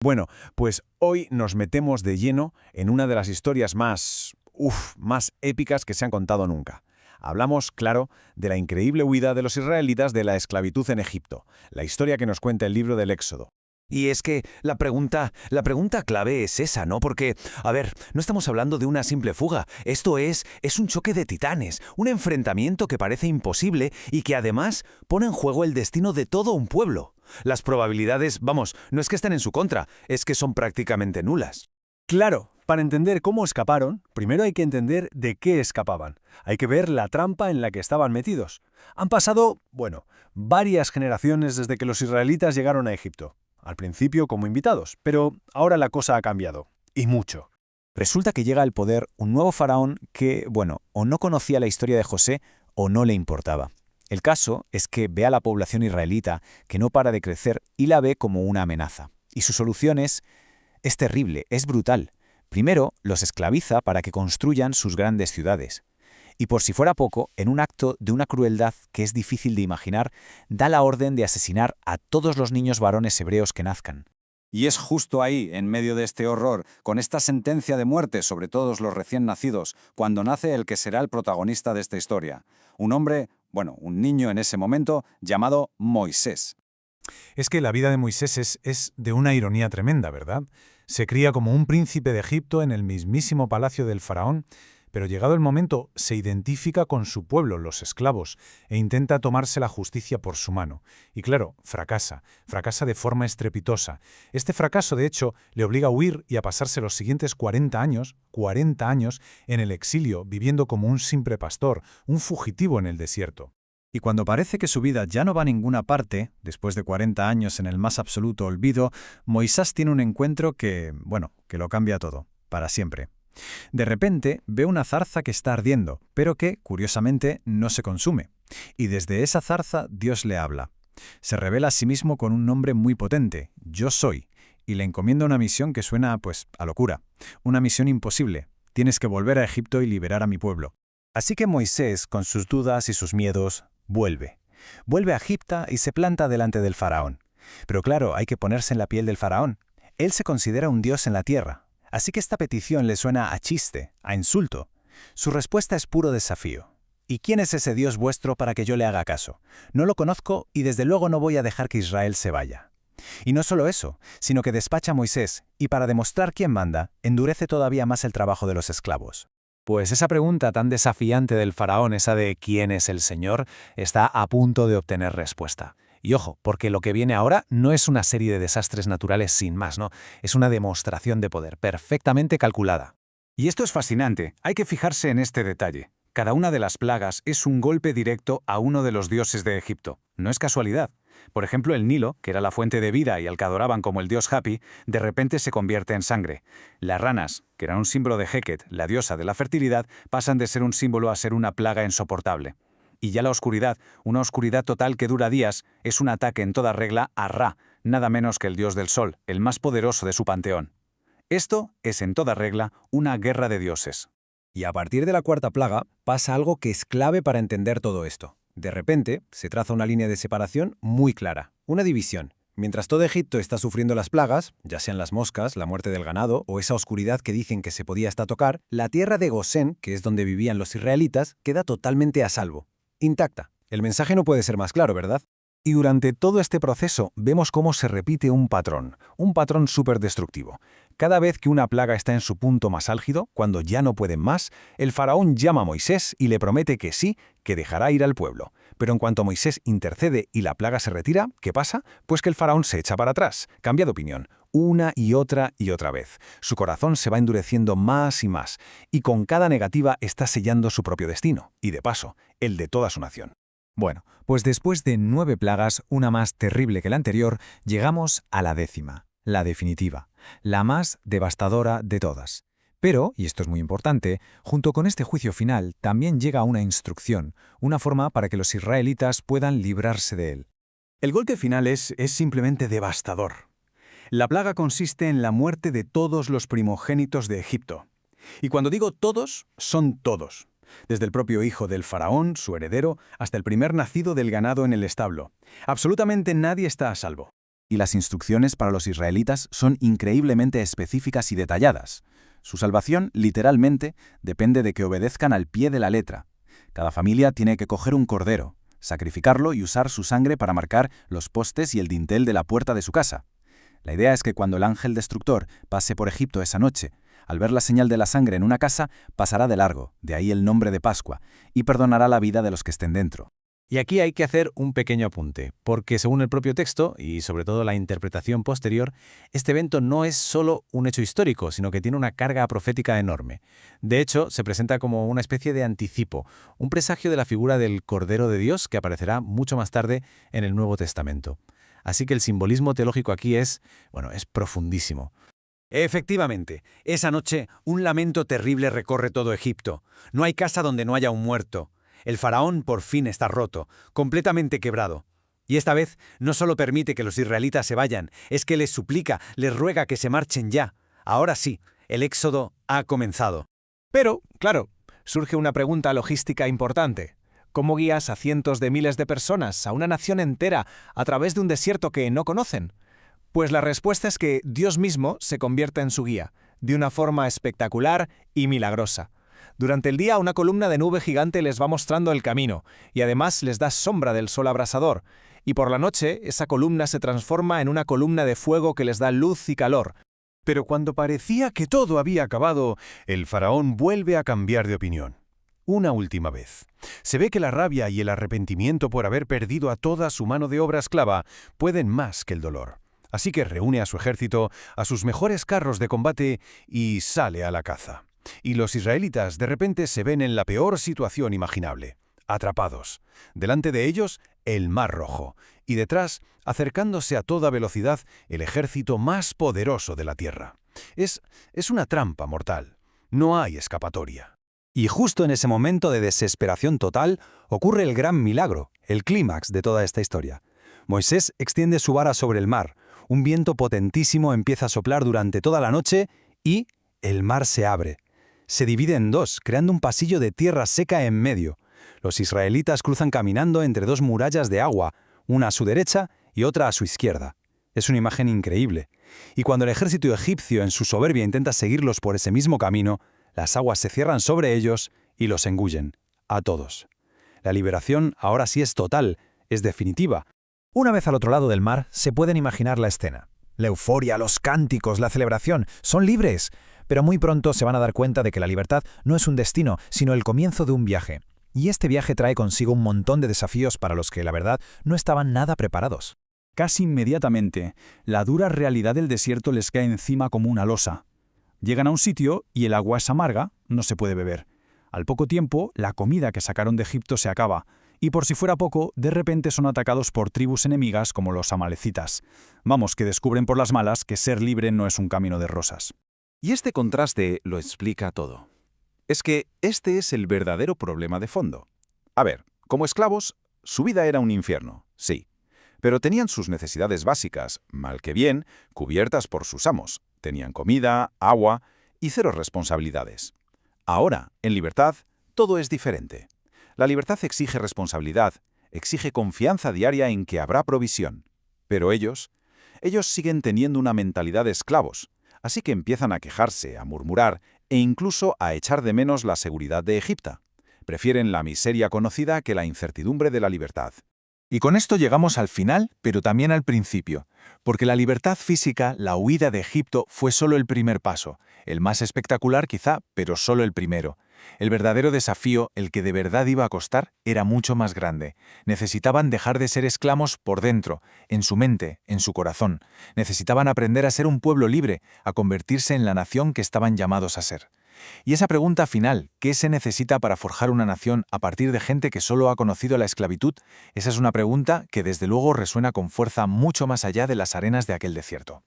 Bueno, pues hoy nos metemos de lleno en una de las historias más épicas que se han contado nunca. Hablamos, claro, de la increíble huida de los israelitas de la esclavitud en Egipto, la historia que nos cuenta el libro del Éxodo. Y es que la pregunta clave es esa, ¿no? Porque, a ver, no estamos hablando de una simple fuga. Esto es un choque de titanes, un enfrentamiento que parece imposible y que además pone en juego el destino de todo un pueblo. Las probabilidades, vamos, no es que estén en su contra, es que son prácticamente nulas. Claro, para entender cómo escaparon, primero hay que entender de qué escapaban. Hay que ver la trampa en la que estaban metidos. Han pasado, bueno, varias generaciones desde que los israelitas llegaron a Egipto. Al principio como invitados, pero ahora la cosa ha cambiado. Y mucho. Resulta que llega al poder un nuevo faraón que, bueno, o no conocía la historia de José o no le importaba. El caso es que ve a la población israelita que no para de crecer y la ve como una amenaza. Y su solución es terrible, es brutal. Primero, los esclaviza para que construyan sus grandes ciudades. Y por si fuera poco, en un acto de una crueldad que es difícil de imaginar, da la orden de asesinar a todos los niños varones hebreos que nazcan. Y es justo ahí, en medio de este horror, con esta sentencia de muerte sobre todos los recién nacidos, cuando nace el que será el protagonista de esta historia. Un hombre, bueno, un niño en ese momento, llamado Moisés. Es que la vida de Moisés es de una ironía tremenda, ¿verdad? Se cría como un príncipe de Egipto en el mismísimo palacio del faraón, pero llegado el momento se identifica con su pueblo, los esclavos, e intenta tomarse la justicia por su mano. Y claro, fracasa de forma estrepitosa. Este fracaso, de hecho, le obliga a huir y a pasarse los siguientes 40 años, en el exilio, viviendo como un simple pastor, un fugitivo en el desierto. Y cuando parece que su vida ya no va a ninguna parte, después de 40 años en el más absoluto olvido, Moisés tiene un encuentro que lo cambia todo, para siempre. De repente ve una zarza que está ardiendo, pero que, curiosamente, no se consume. Y desde esa zarza Dios le habla. Se revela a sí mismo con un nombre muy potente, Yo Soy, y le encomienda una misión que suena, a locura. Una misión imposible. Tienes que volver a Egipto y liberar a mi pueblo. Así que Moisés, con sus dudas y sus miedos, vuelve. Vuelve a Egipto y se planta delante del faraón. Pero claro, hay que ponerse en la piel del faraón. Él se considera un dios en la tierra. Así que esta petición le suena a chiste, a insulto. Su respuesta es puro desafío. ¿Y quién es ese Dios vuestro para que yo le haga caso? No lo conozco y desde luego no voy a dejar que Israel se vaya. Y no solo eso, sino que despacha a Moisés y para demostrar quién manda, endurece todavía más el trabajo de los esclavos. Pues esa pregunta tan desafiante del faraón, esa de ¿quién es el Señor?, está a punto de obtener respuesta. Y ojo, porque lo que viene ahora no es una serie de desastres naturales sin más, ¿no? Es una demostración de poder perfectamente calculada. Y esto es fascinante, hay que fijarse en este detalle. Cada una de las plagas es un golpe directo a uno de los dioses de Egipto. No es casualidad. Por ejemplo, el Nilo, que era la fuente de vida y al que adoraban como el dios Hapi, de repente se convierte en sangre. Las ranas, que eran un símbolo de Heket, la diosa de la fertilidad, pasan de ser un símbolo a ser una plaga insoportable. Y ya la oscuridad, una oscuridad total que dura días, es un ataque en toda regla a Ra, nada menos que el dios del sol, el más poderoso de su panteón. Esto es en toda regla una guerra de dioses. Y a partir de la cuarta plaga pasa algo que es clave para entender todo esto. De repente, se traza una línea de separación muy clara, una división. Mientras todo Egipto está sufriendo las plagas, ya sean las moscas, la muerte del ganado o esa oscuridad que dicen que se podía hasta tocar, la tierra de Gosén, que es donde vivían los israelitas, queda totalmente a salvo, intacta. El mensaje no puede ser más claro, ¿verdad? Y durante todo este proceso vemos cómo se repite un patrón súper destructivo. Cada vez que una plaga está en su punto más álgido, cuando ya no pueden más, el faraón llama a Moisés y le promete que sí, que dejará ir al pueblo. Pero en cuanto Moisés intercede y la plaga se retira, ¿qué pasa? Pues que el faraón se echa para atrás, cambia de opinión, una y otra vez. Su corazón se va endureciendo más y más, y con cada negativa está sellando su propio destino, y de paso, el de toda su nación. Bueno, pues después de 9 plagas, una más terrible que la anterior, llegamos a la 10ª, la definitiva, la más devastadora de todas. Pero, y esto es muy importante, junto con este juicio final también llega una instrucción, una forma para que los israelitas puedan librarse de él. El golpe final es simplemente devastador. La plaga consiste en la muerte de todos los primogénitos de Egipto. Y cuando digo todos, son todos. Desde el propio hijo del faraón, su heredero, hasta el primer nacido del ganado en el establo. Absolutamente nadie está a salvo. Y las instrucciones para los israelitas son increíblemente específicas y detalladas. Su salvación, literalmente, depende de que obedezcan al pie de la letra. Cada familia tiene que coger un cordero, sacrificarlo y usar su sangre para marcar los postes y el dintel de la puerta de su casa. La idea es que cuando el ángel destructor pase por Egipto esa noche, al ver la señal de la sangre en una casa, pasará de largo, de ahí el nombre de Pascua, y perdonará la vida de los que estén dentro. Y aquí hay que hacer un pequeño apunte, porque según el propio texto, y sobre todo la interpretación posterior, este evento no es solo un hecho histórico, sino que tiene una carga profética enorme. De hecho, se presenta como una especie de anticipo, un presagio de la figura del Cordero de Dios que aparecerá mucho más tarde en el Nuevo Testamento. Así que el simbolismo teológico aquí es profundísimo. Efectivamente, esa noche un lamento terrible recorre todo Egipto. No hay casa donde no haya un muerto. El faraón por fin está roto, completamente quebrado. Y esta vez no solo permite que los israelitas se vayan, es que les suplica, les ruega que se marchen ya. Ahora sí, el éxodo ha comenzado. Pero, claro, surge una pregunta logística importante. ¿Cómo guías a cientos de miles de personas, a una nación entera, a través de un desierto que no conocen? Pues la respuesta es que Dios mismo se convierte en su guía, de una forma espectacular y milagrosa. Durante el día una columna de nube gigante les va mostrando el camino, y además les da sombra del sol abrasador. Y por la noche esa columna se transforma en una columna de fuego que les da luz y calor. Pero cuando parecía que todo había acabado, el faraón vuelve a cambiar de opinión. Una última vez. Se ve que la rabia y el arrepentimiento por haber perdido a toda su mano de obra esclava pueden más que el dolor. Así que reúne a su ejército, a sus mejores carros de combate y sale a la caza. Y los israelitas de repente se ven en la peor situación imaginable, atrapados. Delante de ellos, el Mar Rojo, y detrás, acercándose a toda velocidad, el ejército más poderoso de la tierra. Es una trampa mortal. No hay escapatoria. Y justo en ese momento de desesperación total ocurre el gran milagro, el clímax de toda esta historia. Moisés extiende su vara sobre el mar, un viento potentísimo empieza a soplar durante toda la noche y el mar se abre. Se divide en dos, creando un pasillo de tierra seca en medio. Los israelitas cruzan caminando entre dos murallas de agua, una a su derecha y otra a su izquierda. Es una imagen increíble. Y cuando el ejército egipcio en su soberbia intenta seguirlos por ese mismo camino, las aguas se cierran sobre ellos y los engullen, a todos. La liberación ahora sí es total, es definitiva. Una vez al otro lado del mar, se pueden imaginar la escena. La euforia, los cánticos, la celebración, son libres. Pero muy pronto se van a dar cuenta de que la libertad no es un destino, sino el comienzo de un viaje. Y este viaje trae consigo un montón de desafíos para los que, la verdad, no estaban nada preparados. Casi inmediatamente, la dura realidad del desierto les cae encima como una losa. Llegan a un sitio y el agua es amarga, no se puede beber. Al poco tiempo, la comida que sacaron de Egipto se acaba, y por si fuera poco, de repente son atacados por tribus enemigas como los amalecitas. Vamos, que descubren por las malas que ser libre no es un camino de rosas. Y este contraste lo explica todo. Es que este es el verdadero problema de fondo. A ver, como esclavos, su vida era un infierno, sí. Pero tenían sus necesidades básicas, mal que bien, cubiertas por sus amos. Tenían comida, agua y cero responsabilidades. Ahora, en libertad, todo es diferente. La libertad exige responsabilidad, exige confianza diaria en que habrá provisión. Pero ellos siguen teniendo una mentalidad de esclavos. Así que empiezan a quejarse, a murmurar e incluso a echar de menos la seguridad de Egipto. Prefieren la miseria conocida que la incertidumbre de la libertad. Y con esto llegamos al final, pero también al principio, porque la libertad física, la huida de Egipto, fue solo el primer paso, el más espectacular quizá, pero solo el primero. El verdadero desafío, el que de verdad iba a costar, era mucho más grande. Necesitaban dejar de ser esclavos por dentro, en su mente, en su corazón. Necesitaban aprender a ser un pueblo libre, a convertirse en la nación que estaban llamados a ser. Y esa pregunta final, ¿qué se necesita para forjar una nación a partir de gente que solo ha conocido la esclavitud? Esa es una pregunta que desde luego resuena con fuerza mucho más allá de las arenas de aquel desierto.